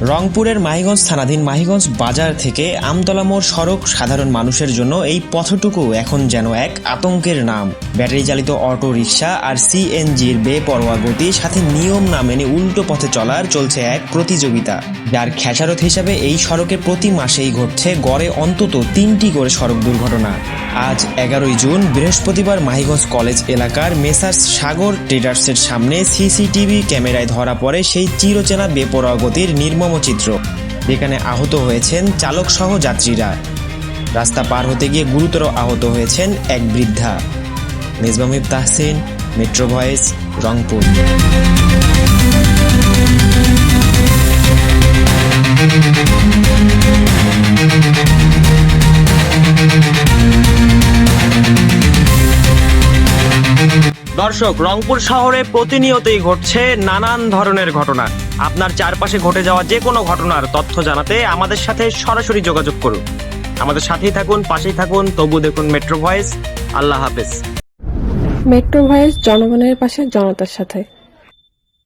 রংপুরের মাহিগঞ্জ থানাধীন মাহিগঞ্জ বাজার থেকে আমতলা মোড় সড়ক সাধারণ মানুষের জন্য এই পথটুকু এখন যেন এক আতঙ্কের নাম। ব্যাটারি চালিত অটো রিকশা আর সিএনজির বেপরোয়া গতি, সাথে নিয়ম না মেনে উল্টো পথে চলছে এক প্রতিযোগিতা, যার খেসারত হিসাবে এই সড়কে প্রতি মাসেই ঘটছে গড়ে অন্তত 3টি করে সড়ক দুর্ঘটনা। আজ 11ই জুন বৃহস্পতিবার মাহিগঞ্জ কলেজ এলাকার মেসার্স সাগর ট্রেডার্সের সামনে সিসিটিভি ক্যামেরায় ধরা পড়ে সেই চিরচেনা বেপরোয়া গতির নির্মম চিত্র, যেখানে আহত হয়েছেন চালক সহ যাত্রীরা। রাস্তা পার হতে গিয়ে গুরুতর আহত হয়েছেন এক বৃদ্ধা। Mezba Tahsin, metro voice, Rangpur. দর্শক, রংপুর শহরে প্রতিনিয়তই ঘটছে নানান ধরনের ঘটনা। আপনার চারপাশে ঘটে যাওয়া যে কোনো ঘটনার তথ্য জানাতে আমাদের সাথে সরাসরি যোগাযোগ করুন। আমাদের সাথেই থাকুন, পাশেই থাকুন। তবু দেখুন মেট্রো ভয়েস। আল্লাহ হাফেজ। মেট্রো ভয়েস, জনগণের পাশে, জনতার সাথে।